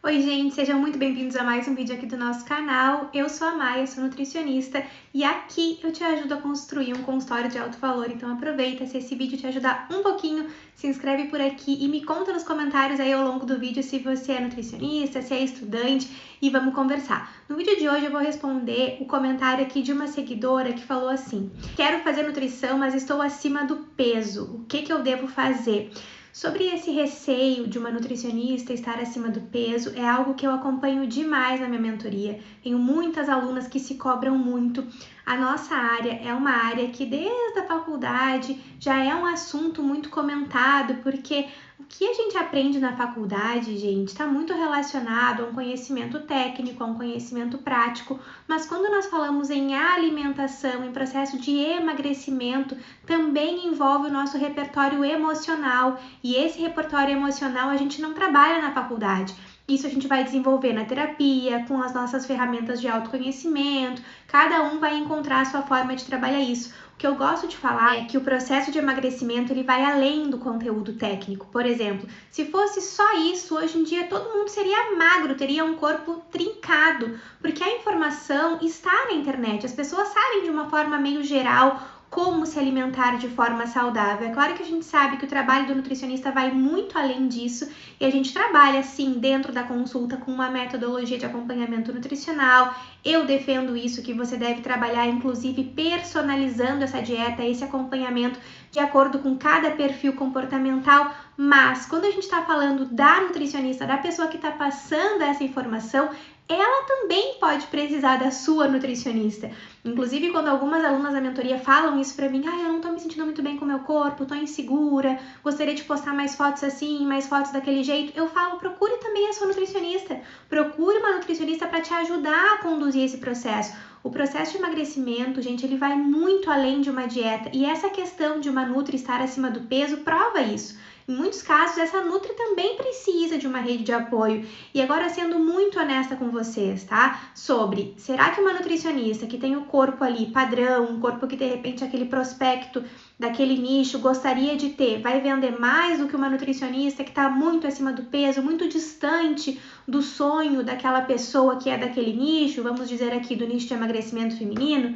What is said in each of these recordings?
Oi gente, sejam muito bem-vindos a mais um vídeo aqui do nosso canal. Eu sou a Maia, sou nutricionista e aqui eu te ajudo a construir um consultório de alto valor, então aproveita, se esse vídeo te ajudar um pouquinho, se inscreve por aqui e me conta nos comentários aí ao longo do vídeo se você é nutricionista, se é estudante e vamos conversar. No vídeo de hoje eu vou responder o comentário aqui de uma seguidora que falou assim: quero fazer nutrição, mas estou acima do peso, o que eu devo fazer? Sobre esse receio de uma nutricionista estar acima do peso, é algo que eu acompanho demais na minha mentoria. Tenho muitas alunas que se cobram muito. A nossa área é uma área que desde a faculdade já é um assunto muito comentado, porque o que a gente aprende na faculdade, gente, está muito relacionado a um conhecimento técnico, a um conhecimento prático, mas quando nós falamos em alimentação, em processo de emagrecimento, também envolve o nosso repertório emocional, e esse repertório emocional a gente não trabalha na faculdade. Isso a gente vai desenvolver na terapia, com as nossas ferramentas de autoconhecimento, cada um vai encontrar a sua forma de trabalhar isso. O que eu gosto de falar é que o processo de emagrecimento ele vai além do conteúdo técnico. Por exemplo, se fosse só isso, hoje em dia todo mundo seria magro, teria um corpo trincado, porque a informação está na internet, as pessoas sabem de uma forma meio geral como se alimentar de forma saudável. É claro que a gente sabe que o trabalho do nutricionista vai muito além disso e a gente trabalha sim dentro da consulta com uma metodologia de acompanhamento nutricional. Eu defendo isso, que você deve trabalhar inclusive personalizando essa dieta, esse acompanhamento de acordo com cada perfil comportamental, mas quando a gente está falando da nutricionista, da pessoa que está passando essa informação, ela também pode precisar da sua nutricionista. Inclusive, quando algumas alunas da mentoria falam isso pra mim, eu não tô me sentindo muito bem com o meu corpo, tô insegura, gostaria de postar mais fotos assim, mais fotos daquele jeito, eu falo, procure também a sua nutricionista. Procure uma nutricionista para te ajudar a conduzir esse processo. O processo de emagrecimento, gente, ele vai muito além de uma dieta. E essa questão de uma nutri estar acima do peso prova isso. Em muitos casos, essa nutri também precisa de uma rede de apoio. E agora, sendo muito honesta com vocês, tá? Sobre, será que uma nutricionista que tem o corpo ali padrão, um corpo que de repente aquele prospecto daquele nicho gostaria de ter, vai vender mais do que uma nutricionista que está muito acima do peso, muito distante do sonho daquela pessoa que é daquele nicho, vamos dizer aqui do nicho de emagrecimento feminino?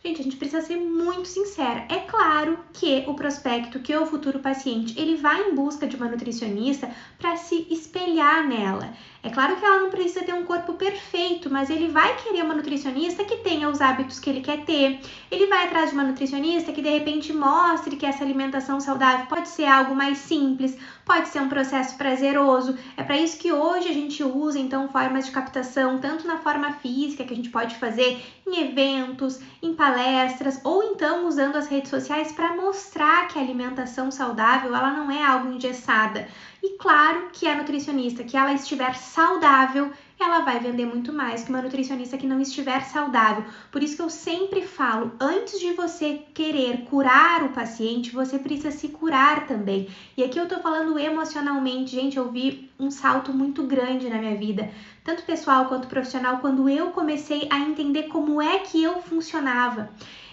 Gente, a gente precisa ser muito sincera. É claro que o prospecto, que é o futuro paciente, ele vai em busca de uma nutricionista para se espelhar nela. É claro que ela não precisa ter um corpo perfeito, mas ele vai querer uma nutricionista que tenha os hábitos que ele quer ter. Ele vai atrás de uma nutricionista que de repente mostre que essa alimentação saudável pode ser algo mais simples, pode ser um processo prazeroso. É para isso que hoje a gente usa então formas de captação, tanto na forma física, que a gente pode fazer em eventos, em palestras, ou então usando as redes sociais para mostrar que a alimentação saudável ela não é algo engessada. E claro que a nutricionista que ela estiver saudável, ela vai vender muito mais que uma nutricionista que não estiver saudável. Por isso que eu sempre falo, antes de você querer curar o paciente, você precisa se curar também. E aqui eu tô falando emocionalmente, gente, eu vi um salto muito grande na minha vida, tanto pessoal quanto profissional, quando eu comecei a entender como é que eu funcionava.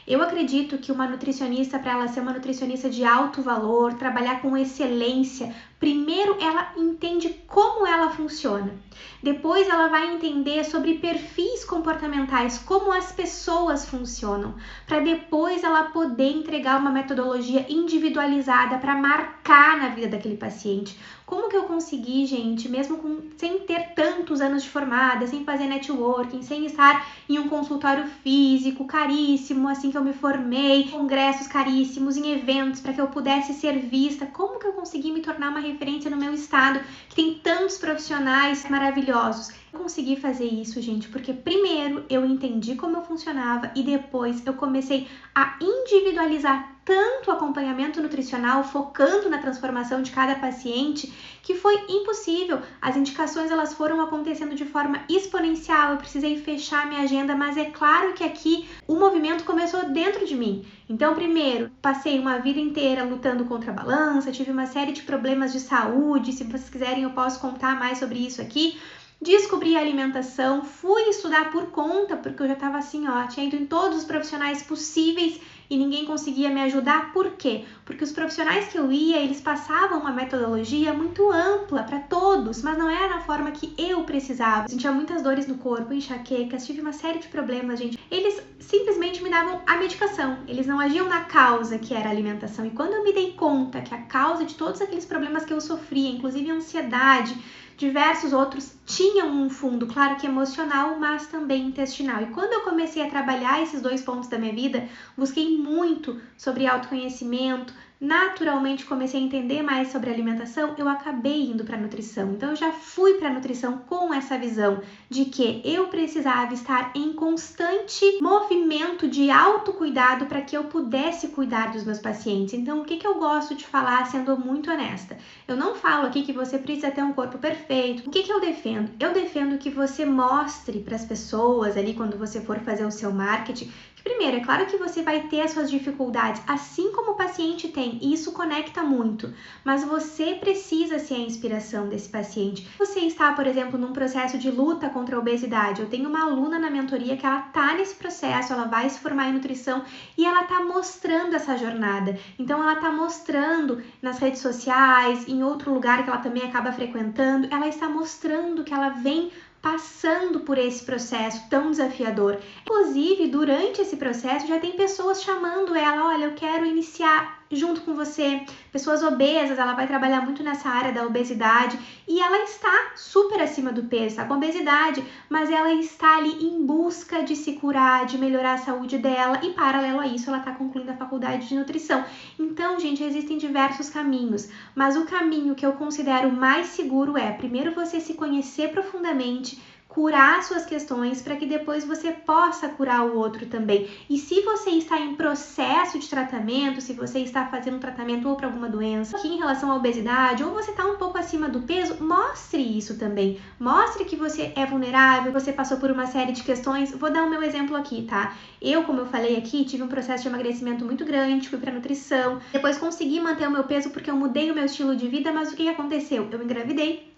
Eu acredito que uma nutricionista, para ela ser uma nutricionista de alto valor, trabalhar com excelência, primeiro ela entende como ela funciona. Depois ela vai entender sobre perfis comportamentais, como as pessoas funcionam, para depois ela poder entregar uma metodologia individualizada para marcar na vida daquele paciente. Como que eu consegui, gente, mesmo sem ter tantos anos de formada, sem fazer networking, sem estar em um consultório físico caríssimo, assim que eu me formei, congressos caríssimos, em eventos, para que eu pudesse ser vista, como que eu consegui me tornar uma referência no meu estado, que tem tantos profissionais maravilhosos? Eu consegui fazer isso, gente, porque primeiro eu entendi como eu funcionava e depois eu comecei a individualizar tanto o acompanhamento nutricional, focando na transformação de cada paciente, que foi impossível. As indicações elas foram acontecendo de forma exponencial, eu precisei fechar minha agenda, mas é claro que aqui o movimento começou dentro de mim. Então, primeiro, passei uma vida inteira lutando contra a balança, tive uma série de problemas de saúde, se vocês quiserem eu posso contar mais sobre isso aqui. Descobri a alimentação, fui estudar por conta, porque eu já estava assim, tinha ido em todos os profissionais possíveis e ninguém conseguia me ajudar. Por quê? Porque os profissionais que eu ia, eles passavam uma metodologia muito ampla para todos, mas não era na forma que eu precisava. Eu sentia muitas dores no corpo, enxaquecas, tive uma série de problemas, gente. Eles simplesmente me davam a medicação, eles não agiam na causa, que era a alimentação. E quando eu me dei conta que a causa de todos aqueles problemas que eu sofria, inclusive ansiedade, diversos outros, tinham um fundo, claro que emocional, mas também intestinal. E quando eu comecei a trabalhar esses dois pontos da minha vida, busquei muito sobre autoconhecimento, naturalmente comecei a entender mais sobre alimentação, eu acabei indo para nutrição. Então eu já fui para nutrição com essa visão de que eu precisava estar em constante movimento de autocuidado para que eu pudesse cuidar dos meus pacientes. Então o que eu gosto de falar, sendo muito honesta? Eu não falo aqui que você precisa ter um corpo perfeito. O que eu defendo? Eu defendo que você mostre para as pessoas ali quando você for fazer o seu marketing. Primeiro, é claro que você vai ter as suas dificuldades, assim como o paciente tem, e isso conecta muito, mas você precisa ser a inspiração desse paciente. Você está, por exemplo, num processo de luta contra a obesidade. Eu tenho uma aluna na mentoria que ela tá nesse processo, ela vai se formar em nutrição e ela tá mostrando essa jornada. Então, ela tá mostrando nas redes sociais, em outro lugar que ela também acaba frequentando, ela está mostrando que ela vem passando por esse processo tão desafiador. Inclusive, durante esse processo, já tem pessoas chamando ela, olha, eu quero iniciar junto com você, pessoas obesas, ela vai trabalhar muito nessa área da obesidade e ela está super acima do peso, está com obesidade, mas ela está ali em busca de se curar, de melhorar a saúde dela e paralelo a isso ela está concluindo a faculdade de nutrição. Então, gente, existem diversos caminhos, mas o caminho que eu considero mais seguro é, primeiro você se conhecer profundamente, curar suas questões para que depois você possa curar o outro também. E se você está em processo de tratamento, se você está fazendo um tratamento ou para alguma doença, aqui em relação à obesidade, ou você está um pouco acima do peso, mostre isso também. Mostre que você é vulnerável, você passou por uma série de questões. Vou dar o meu exemplo aqui, tá? Eu, como eu falei aqui, tive um processo de emagrecimento muito grande, fui para nutrição, depois consegui manter o meu peso porque eu mudei o meu estilo de vida, mas o que aconteceu? Eu engravidei.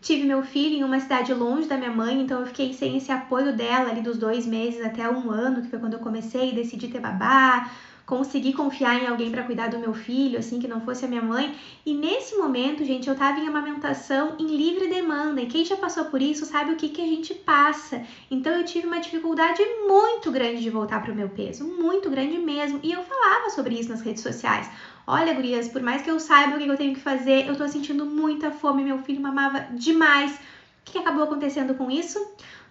Tive meu filho em uma cidade longe da minha mãe, então eu fiquei sem esse apoio dela ali dos 2 meses até 1 ano, que foi quando eu comecei, decidi ter babá, consegui confiar em alguém para cuidar do meu filho, assim, que não fosse a minha mãe. E nesse momento, gente, eu tava em amamentação em livre demanda, e quem já passou por isso sabe o que a gente passa. Então eu tive uma dificuldade muito grande de voltar pro meu peso, muito grande mesmo, e eu falava sobre isso nas redes sociais. Olha, gurias, por mais que eu saiba o que eu tenho que fazer, eu tô sentindo muita fome, meu filho mamava demais. O que acabou acontecendo com isso?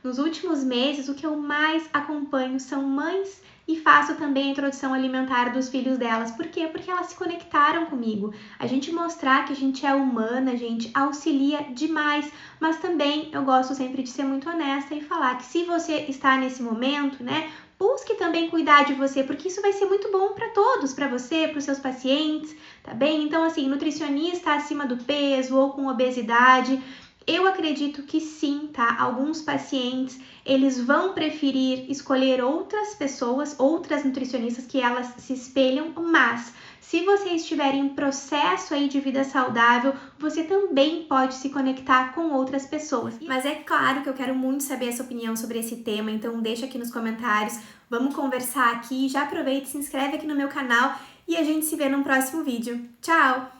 Nos últimos meses, o que eu mais acompanho são mães e faço também a introdução alimentar dos filhos delas. Por quê? Porque elas se conectaram comigo. A gente mostrar que a gente é humana, a gente auxilia demais, mas também eu gosto sempre de ser muito honesta e falar que se você está nesse momento, né, busque também cuidar de você, porque isso vai ser muito bom para todos, para você, para os seus pacientes, tá bem? Então, assim, nutricionista acima do peso ou com obesidade, eu acredito que sim, tá? Alguns pacientes, eles vão preferir escolher outras pessoas, outras nutricionistas que elas se espelham, mas se você estiver em processo aí de vida saudável, você também pode se conectar com outras pessoas. Mas é claro que eu quero muito saber a sua opinião sobre esse tema, então deixa aqui nos comentários, vamos conversar aqui, já aproveita e se inscreve aqui no meu canal e a gente se vê no próximo vídeo. Tchau!